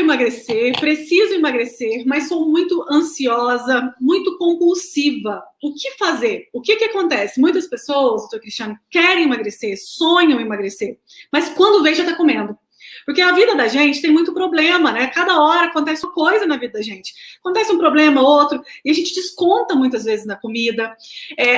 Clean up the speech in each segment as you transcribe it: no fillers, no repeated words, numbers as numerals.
emagrecer, preciso emagrecer, mas sou muito ansiosa, muito compulsiva. O que fazer? O que acontece? Muitas pessoas, doutor Cristiano, querem emagrecer, sonham em emagrecer, mas quando vê já está comendo. Porque a vida da gente tem muito problema, né? Cada hora acontece uma coisa na vida da gente. Acontece um problema, outro, e a gente desconta muitas vezes na comida.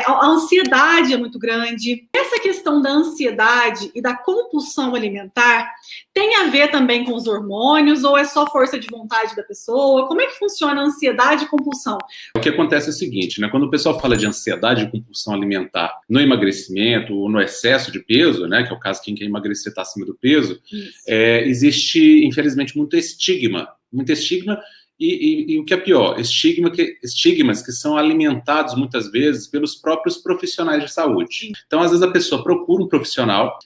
A ansiedade é muito grande. Essa questão da ansiedade e da compulsão alimentar tem a ver também com os hormônios ou é só força de vontade da pessoa? Como é que funciona a ansiedade e compulsão? O que acontece é o seguinte, né? Quando o pessoal fala de ansiedade e compulsão alimentar no emagrecimento ou no excesso de peso, né? Que é o caso de quem quer emagrecer está acima do peso, existe, infelizmente, muito estigma e o que é pior, estigmas que são alimentados muitas vezes pelos próprios profissionais de saúde. Então, às vezes, a pessoa procura um profissional,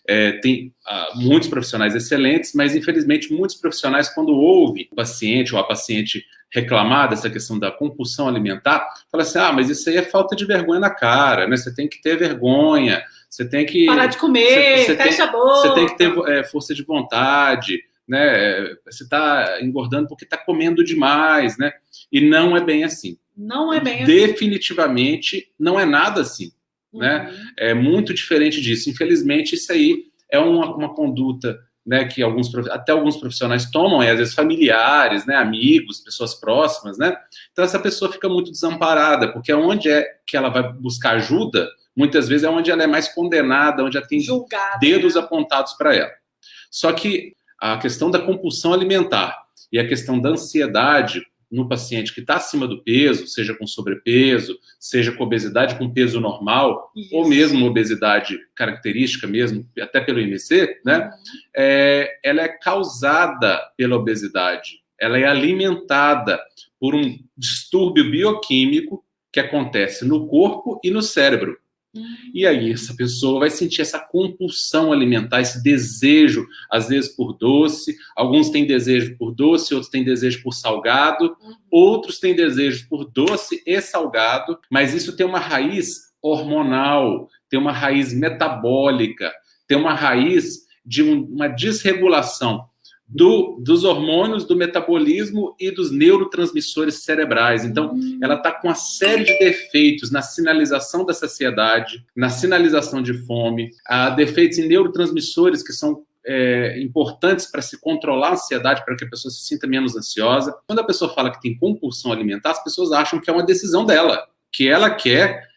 tem muitos profissionais excelentes, mas, infelizmente, muitos profissionais, quando ouvem o paciente ou a paciente reclamar dessa questão da compulsão alimentar, fala assim, mas isso aí é falta de vergonha na cara, né? Você tem que ter vergonha, você tem que... Parar de comer, fecha a boca. Você tem que ter força de vontade, né? Você está engordando porque está comendo demais, né? E não é bem assim. Não é bem assim. Definitivamente não é nada assim, né? É muito diferente disso. Infelizmente, isso aí é uma conduta, né, que até alguns profissionais tomam, às vezes familiares, né, amigos, pessoas próximas, né? Então essa pessoa fica muito desamparada, porque onde é que ela vai buscar ajuda, muitas vezes é onde ela é mais condenada, onde ela tem dedos apontados para ela. Só que a questão da compulsão alimentar e a questão da ansiedade no paciente que está acima do peso, seja com sobrepeso, seja com obesidade com peso normal, ou mesmo obesidade característica mesmo, até pelo IMC, né? Ela é causada pela obesidade, ela é alimentada por um distúrbio bioquímico que acontece no corpo e no cérebro. E aí essa pessoa vai sentir essa compulsão alimentar, esse desejo, às vezes por doce, alguns têm desejo por doce, outros têm desejo por salgado, outros têm desejo por doce e salgado, mas isso tem uma raiz hormonal, tem uma raiz metabólica, tem uma raiz de uma desregulação dos hormônios, do metabolismo e dos neurotransmissores cerebrais. Então, ela está com uma série de defeitos na sinalização da saciedade, na sinalização de fome, defeitos em neurotransmissores que são importantes para se controlar a ansiedade, para que a pessoa se sinta menos ansiosa. Quando a pessoa fala que tem compulsão alimentar, as pessoas acham que é uma decisão dela, que ela quer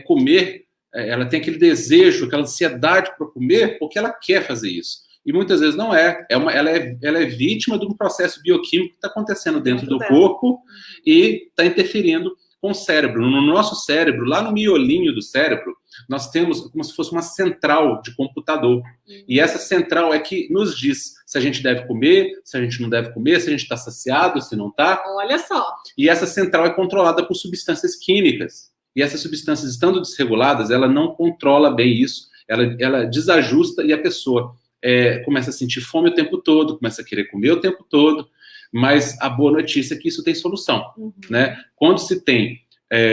comer, ela tem aquele desejo, aquela ansiedade para comer, porque ela quer fazer isso. E muitas vezes não ela é vítima de um processo bioquímico que está acontecendo dentro do corpo e está interferindo com o cérebro. No nosso cérebro, lá no miolinho do cérebro, nós temos como se fosse uma central de computador. E essa central é que nos diz se a gente deve comer, se a gente não deve comer, se a gente está saciado, se não está. Olha só. E essa central é controlada por substâncias químicas. E essas substâncias, estando desreguladas, ela não controla bem isso, ela desajusta e a pessoa começa a sentir fome o tempo todo, começa a querer comer o tempo todo, mas a boa notícia é que isso tem solução, né? Quando se tem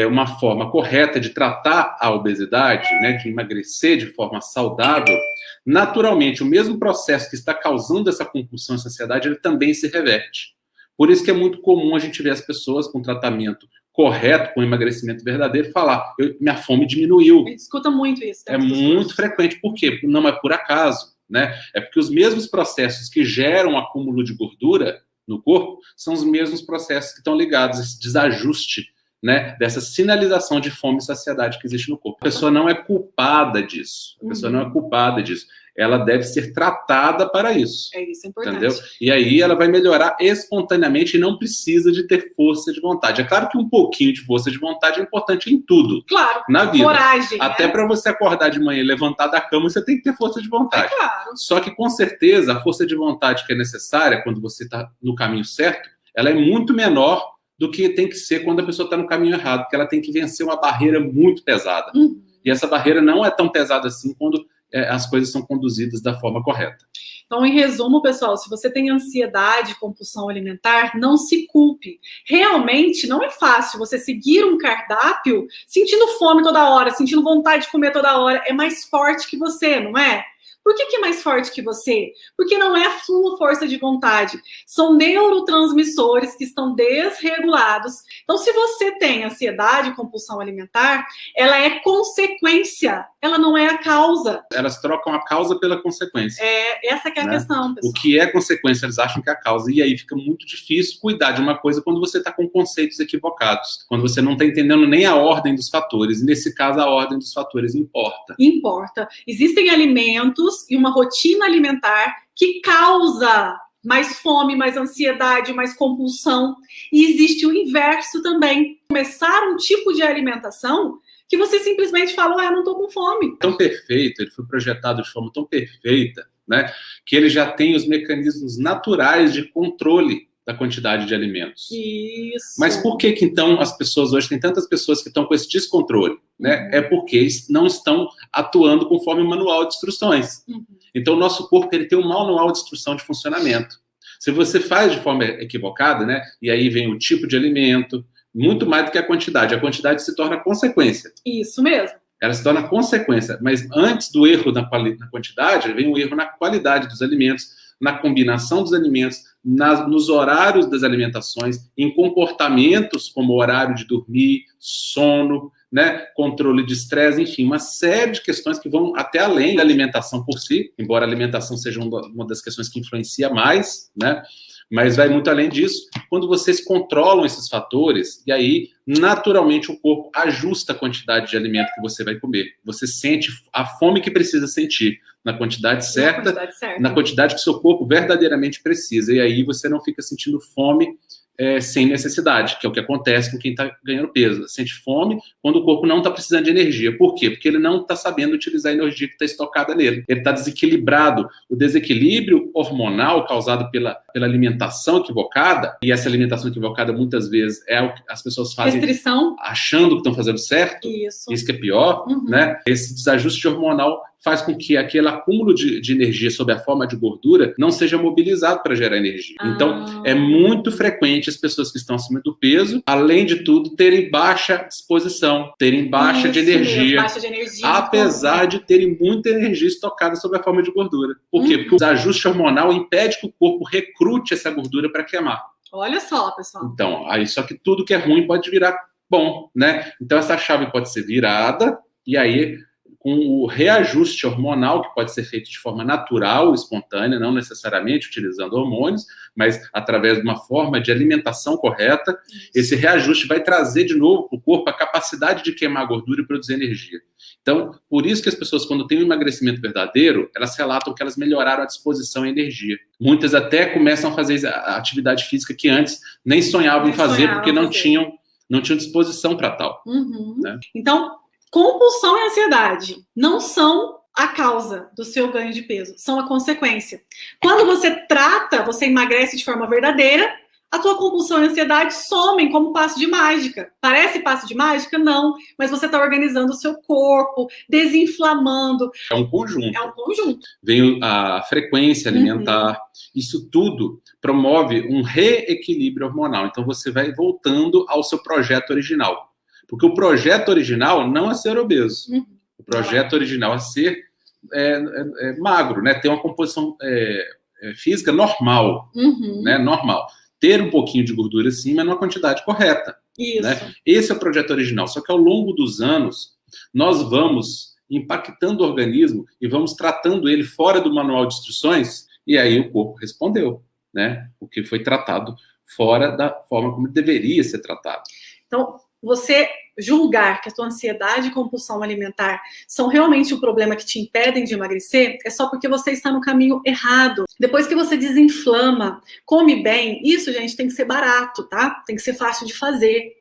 uma forma correta de tratar a obesidade, né, de emagrecer de forma saudável, naturalmente o mesmo processo que está causando essa compulsão, essa ansiedade, ele também se reverte. Por isso que é muito comum a gente ver as pessoas com tratamento correto, com emagrecimento verdadeiro, falar, minha fome diminuiu. A gente escuta muito isso. É muito frequente. Por quê? Não é por acaso, né? É porque os mesmos processos que geram acúmulo de gordura no corpo são os mesmos processos que estão ligados a esse desajuste, né, dessa sinalização de fome e saciedade que existe no corpo. A pessoa não é culpada disso. A pessoa não é culpada disso. Ela deve ser tratada para isso. É isso, é importante. Entendeu? E aí ela vai melhorar espontaneamente e não precisa de ter força de vontade. É claro que um pouquinho de força de vontade é importante em tudo. Claro. Na vida. Coragem. Até para você acordar de manhã e levantar da cama, você tem que ter força de vontade. É claro. Só que, com certeza, a força de vontade que é necessária quando você está no caminho certo, ela é muito menor do que tem que ser quando a pessoa está no caminho errado, porque ela tem que vencer uma barreira muito pesada. E essa barreira não é tão pesada assim quando as coisas são conduzidas da forma correta. Então, em resumo, pessoal, se você tem ansiedade, compulsão alimentar, não se culpe. Realmente não é fácil você seguir um cardápio sentindo fome toda hora, sentindo vontade de comer toda hora. É mais forte que você, não é? Por que é mais forte que você? Porque não é a sua força de vontade. São neurotransmissores que estão desregulados. Então, se você tem ansiedade e compulsão alimentar, ela é consequência, ela não é a causa. Elas trocam a causa pela consequência. Essa que é a questão, pessoal. O que é consequência, eles acham que é a causa. E aí fica muito difícil cuidar de uma coisa quando você está com conceitos equivocados. Quando você não está entendendo nem a ordem dos fatores. E nesse caso, a ordem dos fatores importa. Importa. Existem alimentos e uma rotina alimentar que causa mais fome, mais ansiedade, mais compulsão. E existe o inverso também. Começar um tipo de alimentação que você simplesmente fala, eu não estou com fome. Tão perfeito, ele foi projetado de forma tão perfeita, né, que ele já tem os mecanismos naturais de controle da quantidade de alimentos. Isso. Mas por que então as pessoas hoje, tem tantas pessoas que estão com esse descontrole? Né? É porque eles não estão atuando conforme o manual de instruções. Então o nosso corpo ele tem um manual de instrução de funcionamento. Se você faz de forma equivocada, né, e aí vem o tipo de alimento, muito mais do que a quantidade se torna consequência. Isso mesmo. Ela se torna consequência, mas antes do erro na quantidade, vem o erro na qualidade dos alimentos, na combinação dos alimentos, nos horários das alimentações, em comportamentos como o horário de dormir, sono, né, controle de estresse, enfim, uma série de questões que vão até além da alimentação por si, embora a alimentação seja uma das questões que influencia mais, né, mas vai muito além disso. Quando vocês controlam esses fatores, e aí, naturalmente, o corpo ajusta a quantidade de alimento que você vai comer. Você sente a fome que precisa sentir, na quantidade certa, na quantidade que o seu corpo verdadeiramente precisa. E aí você não fica sentindo fome sem necessidade, que é o que acontece com quem está ganhando peso. Sente fome quando o corpo não está precisando de energia. Por quê? Porque ele não está sabendo utilizar a energia que está estocada nele. Ele está desequilibrado. O desequilíbrio hormonal causado pela alimentação equivocada, e essa alimentação equivocada muitas vezes é o que as pessoas fazem restrição, achando que estão fazendo certo. Isso que é pior, né? Esse desajuste hormonal faz com que aquele acúmulo de energia sob a forma de gordura não seja mobilizado para gerar energia. Então, é muito frequente as pessoas que estão acima do peso, além de tudo, terem baixa disposição, terem baixa de energia, apesar de terem muita energia estocada sob a forma de gordura. Por quê? Porque o desajuste hormonal impede que o corpo recrute essa gordura para queimar. Olha só, pessoal. Então, aí só que tudo que é ruim pode virar bom, né? Então, essa chave pode ser virada, e aí com o reajuste hormonal, que pode ser feito de forma natural, espontânea, não necessariamente utilizando hormônios, mas através de uma forma de alimentação correta, esse reajuste vai trazer de novo para o corpo a capacidade de queimar gordura e produzir energia. Então, por isso que as pessoas, quando têm um emagrecimento verdadeiro, elas relatam que elas melhoraram a disposição e energia. Muitas até começam a fazer a atividade física que antes nem sonhavam em fazer, porque não tinham disposição para tal. Né? Então, compulsão e ansiedade não são a causa do seu ganho de peso, são a consequência. Quando você emagrece de forma verdadeira, a tua compulsão e ansiedade somem como passo de mágica. Parece passo de mágica? Não, mas você está organizando o seu corpo, desinflamando. É um conjunto. Vem a frequência alimentar, isso tudo promove um reequilíbrio hormonal. Então você vai voltando ao seu projeto original. Porque o projeto original não é ser obeso. O projeto original é ser magro, né? Ter uma composição física normal. Né? Normal. Ter um pouquinho de gordura sim, mas numa quantidade correta. Isso. Né? Esse é o projeto original. Só que ao longo dos anos, nós vamos impactando o organismo e vamos tratando ele fora do manual de instruções, e aí o corpo respondeu, né? Porque foi tratado fora da forma como deveria ser tratado. Então, você julgar que a tua ansiedade e compulsão alimentar são realmente o problema que te impedem de emagrecer, é só porque você está no caminho errado. Depois que você desinflama, come bem, isso, gente, tem que ser barato, tá? Tem que ser fácil de fazer.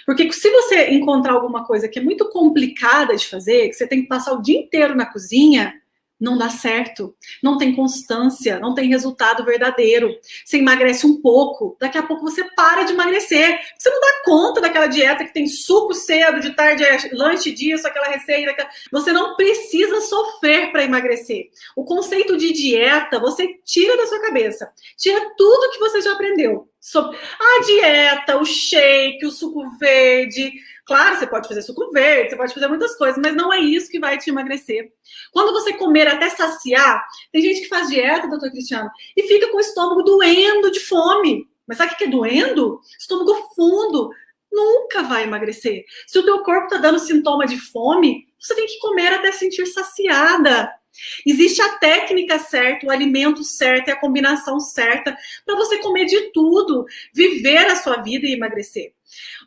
Porque se você encontrar alguma coisa que é muito complicada de fazer, que você tem que passar o dia inteiro na cozinha, não dá certo, não tem constância, não tem resultado verdadeiro. Você emagrece um pouco, daqui a pouco você para de emagrecer. Você não dá conta daquela dieta que tem suco cedo, de tarde é lanche disso, aquela receita. Você não precisa sofrer para emagrecer. O conceito de dieta, você tira da sua cabeça. Tira tudo que você já aprendeu. sobre a dieta, o shake, o suco verde. Claro, você pode fazer suco verde, você pode fazer muitas coisas, mas não é isso que vai te emagrecer. Quando você comer até saciar, tem gente que faz dieta, doutor Cristiano, e fica com o estômago doendo de fome. Mas sabe o que é doendo? Estômago fundo. Nunca vai emagrecer. Se o teu corpo está dando sintoma de fome, você tem que comer até sentir saciada. Existe a técnica certa, o alimento certo e a combinação certa para você comer de tudo, viver a sua vida e emagrecer.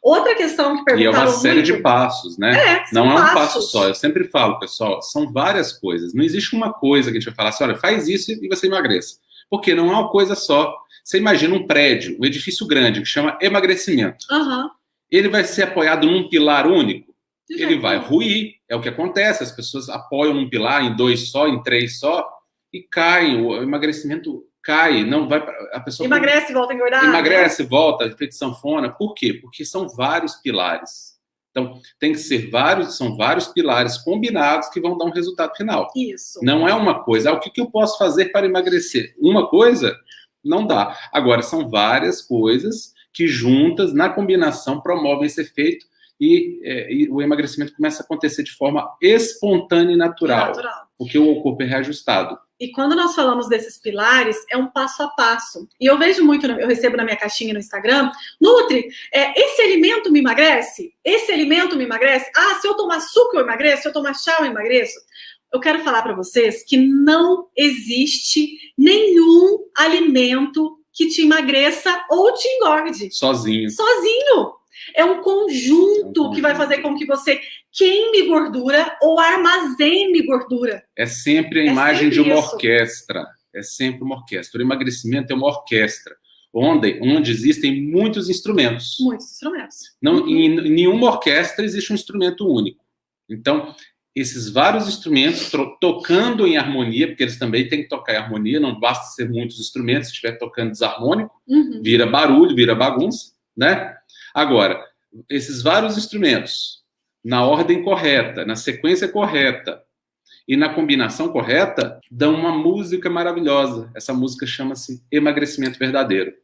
Outra questão que perguntaram muito... E é uma série de passos, né? Não é um passo só. Eu sempre falo, pessoal, são várias coisas. Não existe uma coisa que a gente vai falar assim, olha, faz isso e você emagreça. Porque não é uma coisa só. Você imagina um prédio, um edifício grande, que chama emagrecimento. Uhum. Ele vai ser apoiado num pilar único? Ele vai ruir. É o que acontece. As pessoas apoiam num pilar, em 2 só, em 3 só, e caem. O emagrecimento cai. Não vai. A pessoa emagrece e volta a engordar. Emagrece, volta, efeito sanfona. Por quê? Porque são vários pilares. Então, tem que ser são vários pilares combinados que vão dar um resultado final. Isso. Não é uma coisa. O que eu posso fazer para emagrecer? Uma coisa? Não dá. Agora, são várias coisas que juntas, na combinação, promovem esse efeito e o emagrecimento começa a acontecer de forma espontânea e natural. Porque o corpo é reajustado. E quando nós falamos desses pilares, é um passo a passo. E eu vejo muito, eu recebo na minha caixinha no Instagram, Nutri, esse alimento me emagrece? Esse alimento me emagrece? Ah, se eu tomar suco eu emagreço? Se eu tomar chá eu emagreço? Eu quero falar para vocês que não existe nenhum alimento que te emagreça ou te engorde. Sozinho. É um conjunto que vai fazer com que você queime gordura ou armazene gordura. É sempre a imagem de uma orquestra. É sempre uma orquestra. O emagrecimento é uma orquestra, onde existem muitos instrumentos. Muitos instrumentos. Não, em nenhuma orquestra existe um instrumento único. Então, esses vários instrumentos tocando em harmonia, porque eles também têm que tocar em harmonia, não basta ser muitos instrumentos, se estiver tocando desarmônico, vira barulho, vira bagunça, né? Agora, esses vários instrumentos, na ordem correta, na sequência correta e na combinação correta, dão uma música maravilhosa. Essa música chama-se Emagrecimento Verdadeiro.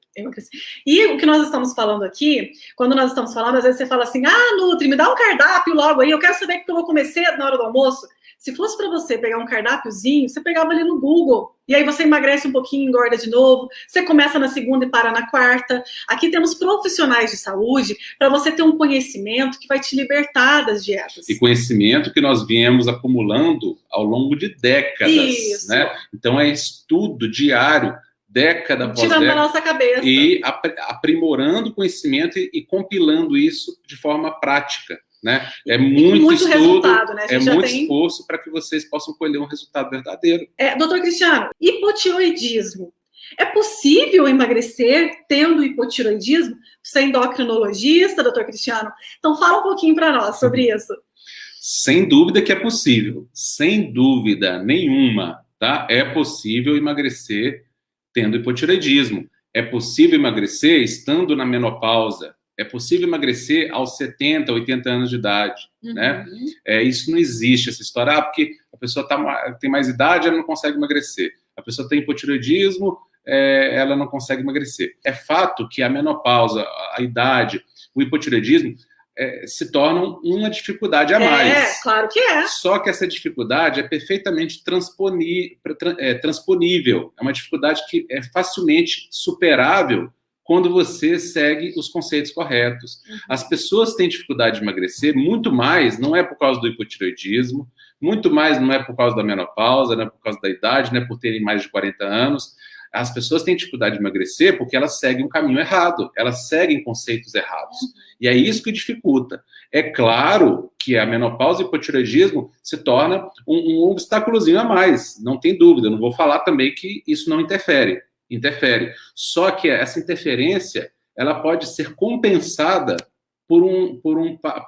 E o que nós estamos falando aqui, quando nós estamos falando, às vezes você fala assim, Nutri, me dá um cardápio logo aí, eu quero saber o que eu vou comer cedo na hora do almoço. Se fosse para você pegar um cardápiozinho, você pegava ali no Google, e aí você emagrece um pouquinho, engorda de novo, você começa na segunda e para na quarta. Aqui temos profissionais de saúde para você ter um conhecimento que vai te libertar das dietas. E conhecimento que nós viemos acumulando ao longo de décadas. Isso. Né? Então é estudo diário, década após década. Tirando da nossa cabeça. E aprimorando o conhecimento e compilando isso de forma prática. Né? É muito estudo, né? É muito esforço para que vocês possam colher um resultado verdadeiro. Doutor Cristiano, hipotiroidismo. É possível emagrecer tendo hipotiroidismo? Você é endocrinologista, doutor Cristiano? Então fala um pouquinho para nós sobre isso. Sem dúvida que é possível. Sem dúvida nenhuma. Tá? É possível emagrecer tendo hipotireoidismo. É possível emagrecer estando na menopausa. É possível emagrecer aos 70, 80 anos de idade, né? Isso não existe, essa história, porque a pessoa tem mais idade, ela não consegue emagrecer. A pessoa tem hipotireoidismo, ela não consegue emagrecer. É fato que a menopausa, a idade, o hipotireoidismo se tornam uma dificuldade a mais. Claro que é. Só que essa dificuldade é perfeitamente transponível. É uma dificuldade que é facilmente superável quando você segue os conceitos corretos. As pessoas têm dificuldade de emagrecer, muito mais não é por causa do hipotireoidismo, muito mais não é por causa da menopausa, não é por causa da idade, não é por terem mais de 40 anos. As pessoas têm dificuldade de emagrecer porque elas seguem um caminho errado, elas seguem conceitos errados. E é isso que dificulta. É claro que a menopausa e o hipotireoidismo se torna um obstáculozinho a mais, não tem dúvida. Eu não vou falar também que isso não interfere. Só que essa interferência ela pode ser compensada por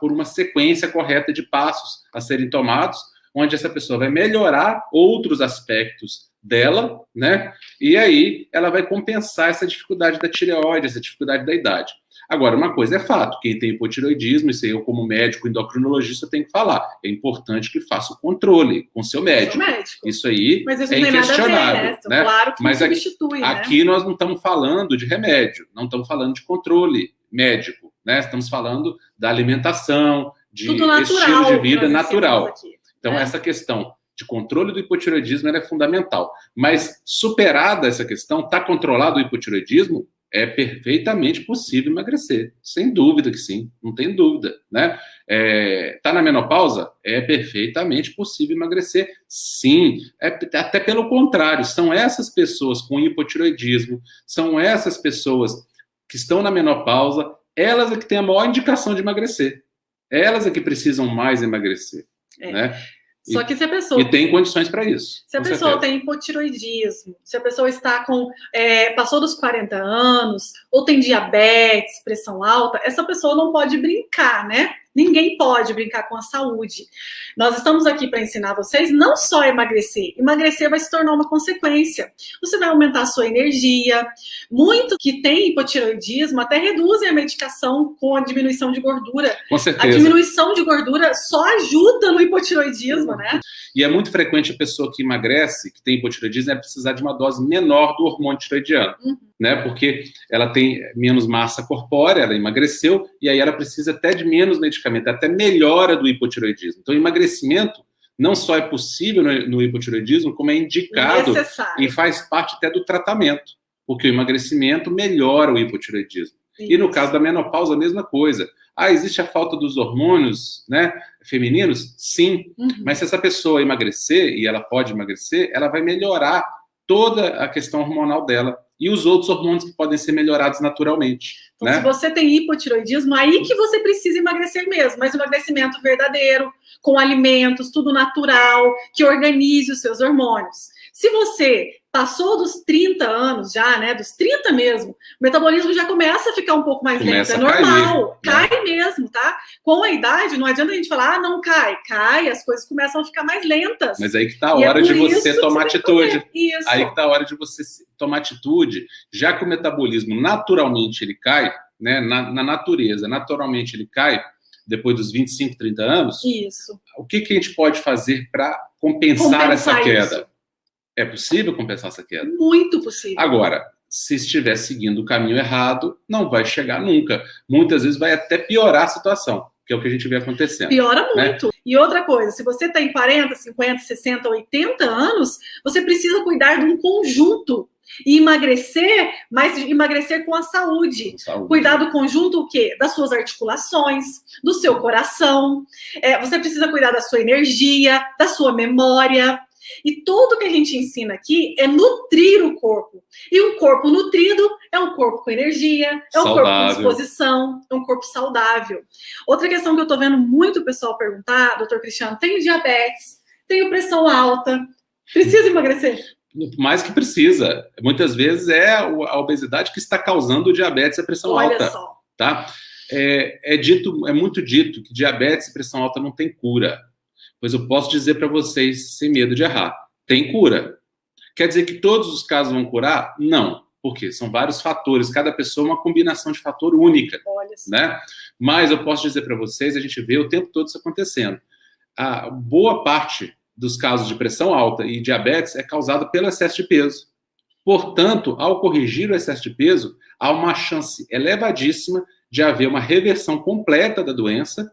uma sequência correta de passos a serem tomados, onde essa pessoa vai melhorar outros aspectos dela, né? E aí ela vai compensar essa dificuldade da tireoide, essa dificuldade da idade. Agora, uma coisa é fato, quem tem hipotireoidismo, isso eu como médico endocrinologista tenho que falar, é importante que faça o controle com seu médico. Isso aí é inquestionável. Né? Claro que não substitui, aqui nós não estamos falando de remédio, não estamos falando de controle médico, né? Estamos falando da alimentação, de estilo de vida natural. Então, essa questão de controle do hipotireoidismo é fundamental. Mas, superada essa questão, está controlado o hipotireoidismo, é perfeitamente possível emagrecer. Sem dúvida que sim, não tem dúvida. Né? Tá na menopausa? É perfeitamente possível emagrecer, sim. Até pelo contrário, são essas pessoas com hipotireoidismo, são essas pessoas que estão na menopausa, elas é que têm a maior indicação de emagrecer. Elas é que precisam mais emagrecer. Né? Só que se a pessoa... E tem condições para isso. Se a pessoa tem hipotireoidismo, se a pessoa está com... passou dos 40 anos, ou tem diabetes, pressão alta, essa pessoa não pode brincar, né? Ninguém pode brincar com a saúde. Nós estamos aqui para ensinar vocês não só a emagrecer. Emagrecer vai se tornar uma consequência. Você vai aumentar a sua energia. Muito que tem hipotireoidismo até reduzem a medicação com a diminuição de gordura. Com certeza. A diminuição de gordura só ajuda no hipotireoidismo, né? E é muito frequente a pessoa que emagrece, que tem hipotireoidismo, precisar de uma dose menor do hormônio tireoidiano. Né, porque ela tem menos massa corpórea, ela emagreceu, e aí ela precisa até de menos medicamento, até melhora do hipotireoidismo. Então, o emagrecimento não só é possível no hipotireoidismo, como é indicado e faz parte até do tratamento, porque o emagrecimento melhora o hipotireoidismo. Isso. E no caso da menopausa, a mesma coisa. Existe a falta dos hormônios, né, femininos? Sim, mas se essa pessoa emagrecer, e ela pode emagrecer, ela vai melhorar toda a questão hormonal dela e os outros hormônios que podem ser melhorados naturalmente. Então, né? Se você tem hipotireoidismo, aí que você precisa emagrecer mesmo, mas emagrecimento verdadeiro, com alimentos, tudo natural, que organize os seus hormônios. Se você passou dos 30 anos já, né, dos 30 mesmo, o metabolismo já começa a ficar um pouco mais lento, é normal, cai mesmo, tá? Com a idade, não adianta a gente falar, não cai, as coisas começam a ficar mais lentas. Mas aí que tá a hora de você tomar atitude. Aí que tá a hora de você tomar atitude, já que o metabolismo naturalmente ele cai, né, na natureza, naturalmente ele cai, depois dos 25, 30 anos, isso. O que a gente pode fazer para compensar essa queda? Isso. É possível compensar essa queda? Muito possível. Agora, se estiver seguindo o caminho errado, não vai chegar nunca. Muitas vezes vai até piorar a situação, que é o que a gente vê acontecendo. Piora muito. Né? E outra coisa, se você tem 40, 50, 60, 80 anos, você precisa cuidar de um conjunto. E emagrecer, mas emagrecer com a saúde. Cuidar do conjunto o quê? Das suas articulações, do seu coração. Você precisa cuidar da sua energia, da sua memória. E tudo que a gente ensina aqui é nutrir o corpo. E um corpo nutrido é um corpo com energia, é um corpo com disposição, é um corpo saudável. Outra questão que eu tô vendo muito o pessoal perguntar, doutor Cristiano, tenho diabetes, tenho pressão alta, preciso emagrecer? Mais que precisa. Muitas vezes é a obesidade que está causando o diabetes e a pressão alta. Olha só. Tá? É muito dito que diabetes e pressão alta não tem cura. Pois eu posso dizer para vocês, sem medo de errar, tem cura. Quer dizer que todos os casos vão curar? Não. Por quê? São vários fatores. Cada pessoa é uma combinação de fator única. Né? Mas eu posso dizer para vocês, a gente vê o tempo todo isso acontecendo. A boa parte dos casos de pressão alta e diabetes é causada pelo excesso de peso. Portanto, ao corrigir o excesso de peso, há uma chance elevadíssima de haver uma reversão completa da doença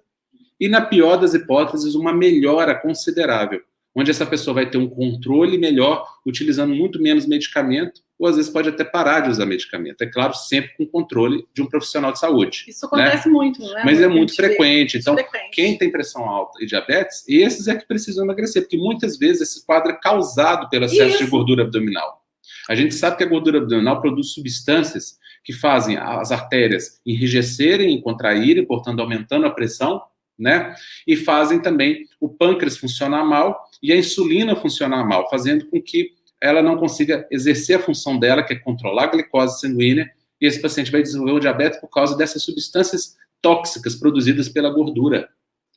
e, na pior das hipóteses, uma melhora considerável, onde essa pessoa vai ter um controle melhor, utilizando muito menos medicamento, ou às vezes pode até parar de usar medicamento. É claro, sempre com controle de um profissional de saúde. Isso acontece muito, né? Mas é muito frequente. Então, quem tem pressão alta e diabetes, esses é que precisam emagrecer, porque muitas vezes esse quadro é causado pelo excesso de gordura abdominal. A gente sabe que a gordura abdominal produz substâncias que fazem as artérias enrijecerem e contraírem, portanto, aumentando a pressão, né? E fazem também o pâncreas funcionar mal e a insulina funcionar mal, fazendo com que ela não consiga exercer a função dela, que é controlar a glicose sanguínea, e esse paciente vai desenvolver o diabetes por causa dessas substâncias tóxicas produzidas pela gordura,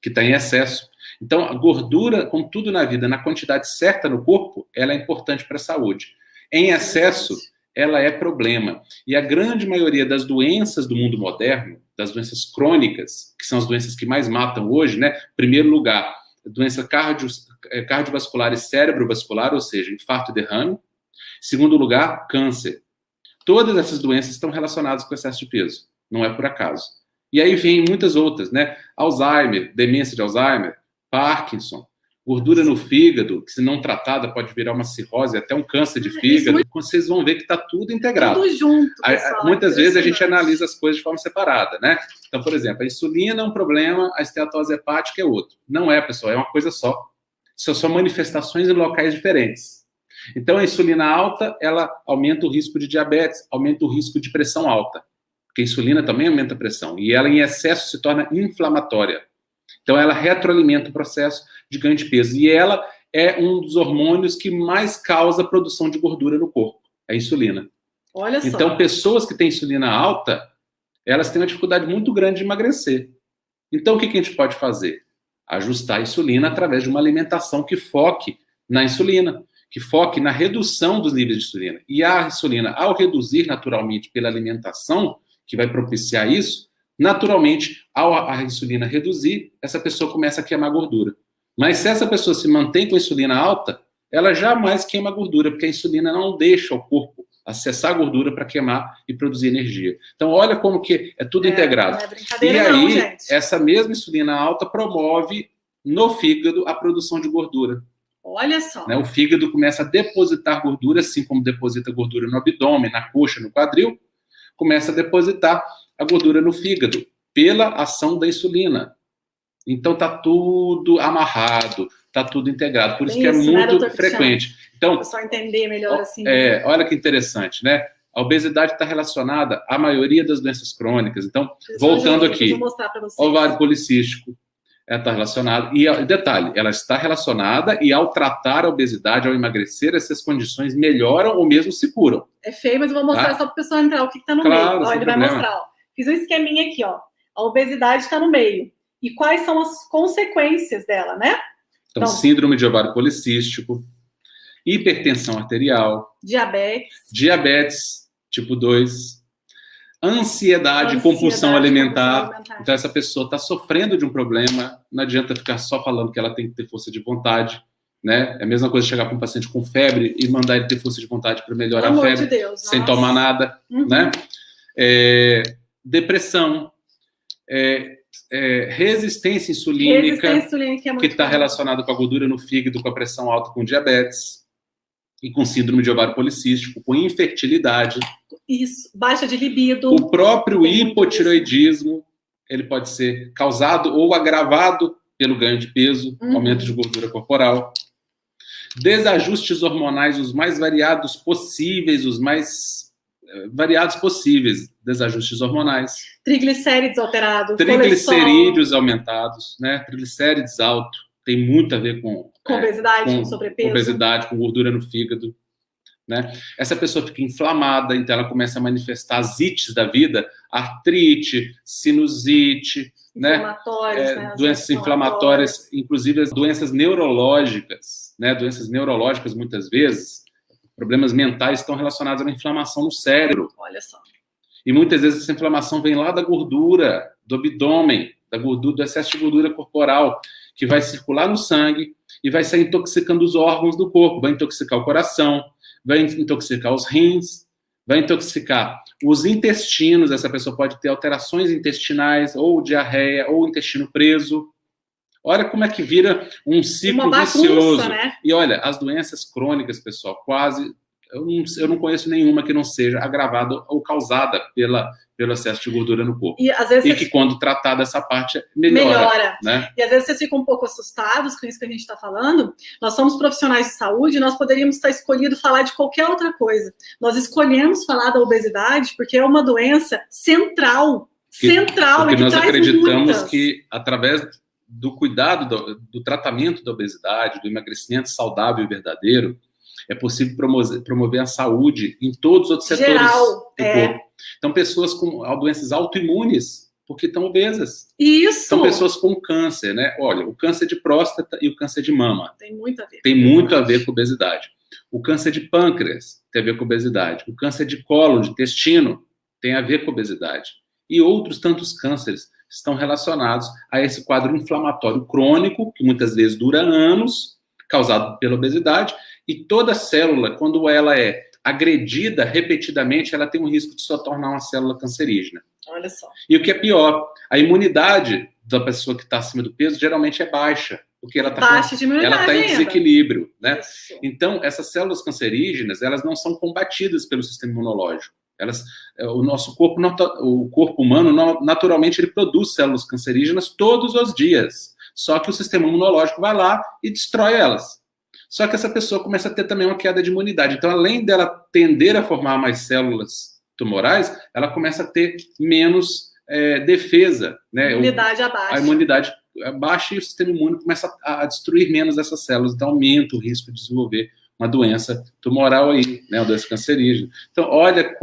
que está em excesso. Então, a gordura, como tudo na vida, na quantidade certa no corpo, ela é importante para a saúde. Em excesso, ela é problema. E a grande maioria das doenças do mundo moderno, das doenças crônicas, que são as doenças que mais matam hoje, né? Em primeiro lugar, doença cardiovascular e cerebrovascular, ou seja, infarto e derrame. Em segundo lugar, câncer. Todas essas doenças estão relacionadas com excesso de peso. Não é por acaso. E aí vem muitas outras, né? Alzheimer, demência de Alzheimer, Parkinson, gordura no fígado, que se não tratada pode virar uma cirrose, até um câncer de fígado. Vocês vão ver que está tudo integrado. Tudo junto, pessoal. Muitas vezes a gente analisa as coisas de forma separada, né? Então, por exemplo, a insulina é um problema, a esteatose hepática é outro. Não é, pessoal, é uma coisa só. São manifestações em locais diferentes. Então, a insulina alta, ela aumenta o risco de diabetes, aumenta o risco de pressão alta. Porque a insulina também aumenta a pressão. E ela, em excesso, se torna inflamatória. Então, ela retroalimenta o processo de ganho de peso. E ela é um dos hormônios que mais causa a produção de gordura no corpo. É a insulina. Olha só. Então, pessoas que têm insulina alta, elas têm uma dificuldade muito grande de emagrecer. Então, o que a gente pode fazer? Ajustar a insulina através de uma alimentação que foque na insulina, que foque na redução dos níveis de insulina. E a insulina, ao reduzir naturalmente pela alimentação, que vai propiciar isso, naturalmente, ao a insulina reduzir, essa pessoa começa a queimar gordura. Mas se essa pessoa se mantém com a insulina alta, ela jamais queima gordura, porque a insulina não deixa o corpo acessar a gordura para queimar e produzir energia. Então, olha como que é tudo integrado. Não é brincadeira, e aí, não, gente. Essa mesma insulina alta promove no fígado a produção de gordura. Olha só. Né? O fígado começa a depositar gordura, assim como deposita gordura no abdômen, na coxa, no quadril, começa a depositar a gordura no fígado, pela ação da insulina. Então, está tudo amarrado, está tudo integrado. Por isso que é muito frequente. Então, para só entender melhor assim. Olha que interessante, né? A obesidade está relacionada à maioria das doenças crônicas. Então, voltando aqui, vou mostrar para vocês. Ovário policístico está relacionado. E, detalhe, ela está relacionada e ao tratar a obesidade, ao emagrecer, essas condições melhoram ou mesmo se curam. É feio, mas eu vou mostrar só para o pessoal entrar o que está no meio. Ó, ele vai mostrar. Ó. Fiz um esqueminha aqui, ó. A obesidade está no meio. E quais são as consequências dela, né? Então, síndrome de ovário policístico, hipertensão arterial, diabetes tipo 2, ansiedade, compulsão alimentar. Então, essa pessoa está sofrendo de um problema, não adianta ficar só falando que ela tem que ter força de vontade, né? É a mesma coisa chegar para um paciente com febre e mandar ele ter força de vontade para melhorar a febre, sem tomar nada, né? Depressão, resistência insulínica, que está relacionada com a gordura no fígado, com a pressão alta, com diabetes, e com síndrome de ovário policístico, com infertilidade. Isso, baixa de libido. O próprio hipotireoidismo, ele pode ser causado ou agravado pelo ganho de peso, aumento de gordura corporal. Desajustes hormonais, os mais variados possíveis, desajustes hormonais. Triglicérides alterados. Triglicerídeos aumentados, né? Triglicérides alto, tem muito a ver com obesidade, com sobrepeso. Obesidade, com gordura no fígado. Né? Essa pessoa fica inflamada, então ela começa a manifestar as ites da vida, artrite, sinusite, doenças inflamatórias, inclusive as doenças neurológicas, né? Doenças neurológicas, muitas vezes, problemas mentais estão relacionados a uma inflamação no cérebro. Olha só. E muitas vezes essa inflamação vem lá da gordura, do abdômen, da gordura, do excesso de gordura corporal, que vai circular no sangue e vai sair intoxicando os órgãos do corpo, vai intoxicar o coração, vai intoxicar os rins, vai intoxicar os intestinos. Essa pessoa pode ter alterações intestinais, ou diarreia, ou intestino preso. Olha como é que vira um ciclo vicioso. Né? E olha, as doenças crônicas, pessoal, quase... Eu não conheço nenhuma que não seja agravada ou causada pelo excesso de gordura no corpo. E, às vezes, que quando tratada essa parte, melhora. Né? E às vezes vocês ficam um pouco assustados com isso que a gente está falando. Nós somos profissionais de saúde e nós poderíamos estar escolhido falar de qualquer outra coisa. Nós escolhemos falar da obesidade porque é uma doença central. Porque nós acreditamos que, através do cuidado, do tratamento da obesidade, do emagrecimento saudável e verdadeiro, é possível promover a saúde em todos os outros setores do corpo. Então, pessoas com doenças autoimunes, porque estão obesas. Isso. São pessoas com câncer, né? Olha, o câncer de próstata e o câncer de mama. Tem muito a ver. Tem muito a ver com obesidade. O câncer de pâncreas tem a ver com obesidade. O câncer de cólon, de intestino, tem a ver com obesidade. E outros tantos cânceres estão relacionados a esse quadro inflamatório crônico, que muitas vezes dura anos, causado pela obesidade, e toda célula, quando ela é agredida repetidamente, ela tem um risco de se tornar uma célula cancerígena. Olha só. E o que é pior, a imunidade da pessoa que está acima do peso geralmente é baixa, porque ela está em desequilíbrio, né? Isso. Então, essas células cancerígenas, elas não são combatidas pelo sistema imunológico. O nosso corpo, o corpo humano, naturalmente, ele produz células cancerígenas todos os dias. Só que o sistema imunológico vai lá e destrói elas. Só que essa pessoa começa a ter também uma queda de imunidade. Então, além dela tender a formar mais células tumorais, ela começa a ter menos defesa, né? A imunidade abaixa. A imunidade abaixa e o sistema imune começa a destruir menos essas células. Então, aumenta o risco de desenvolver uma doença tumoral aí, né, uma doença cancerígena. Então, olha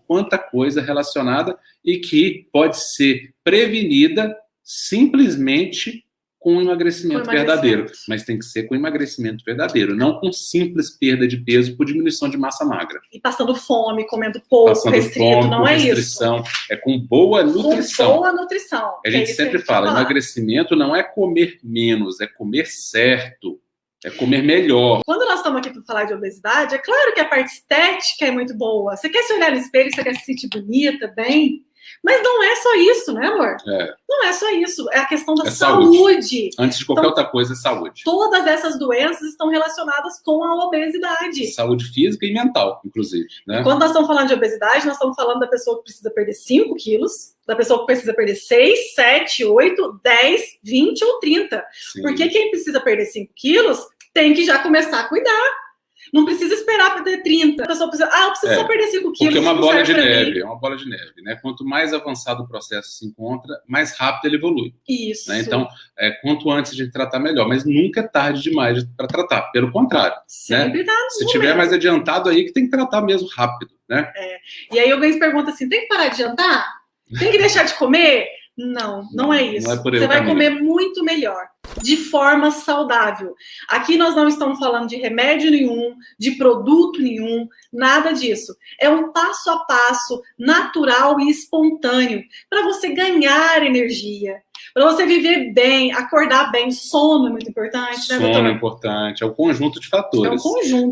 quanta coisa relacionada e que pode ser prevenida simplesmente com um emagrecimento verdadeiro. Mas tem que ser com emagrecimento verdadeiro, não com simples perda de peso por diminuição de massa magra. E passando fome, comendo pouco, restrito, não é restrição, isso. É com boa nutrição. Com boa nutrição. A gente sempre fala, emagrecimento não é comer menos, é comer certo. É comer melhor. Quando nós estamos aqui para falar de obesidade, é claro que a parte estética é muito boa. Você quer se olhar no espelho, você quer se sentir bonita, bem. Mas não é só isso, né, amor? Não é só isso. É a questão da saúde. Antes de qualquer outra coisa, é saúde. Todas essas doenças estão relacionadas com a obesidade. Saúde física e mental, inclusive. Né? Quando nós estamos falando de obesidade, nós estamos falando da pessoa que precisa perder 5 quilos, da pessoa que precisa perder 6, 7, 8, 10, 20 ou 30. Sim. Porque quem precisa perder 5 quilos tem que já começar a cuidar. Não precisa esperar para ter 30. A pessoa precisa, eu preciso só perder 5 quilos. Porque é uma bola de neve, né? Quanto mais avançado o processo se encontra, mais rápido ele evolui. Isso. Né? Então, quanto antes a gente tratar, melhor. Mas nunca é tarde demais para tratar. Pelo contrário. Sempre tá no Se tiver mais adiantado aí, que tem que tratar mesmo rápido, né? E aí alguém pergunta assim, tem que parar de jantar? Tem que deixar de comer? Não é isso. Não é por aí. Você vai comer muito melhor, de forma saudável. Aqui nós não estamos falando de remédio nenhum, de produto nenhum, nada disso. É um passo a passo, natural e espontâneo, para você ganhar energia, para você viver bem, acordar bem. Sono é muito importante, né, doutor? Sono é importante, é um conjunto de fatores. É um conjunto.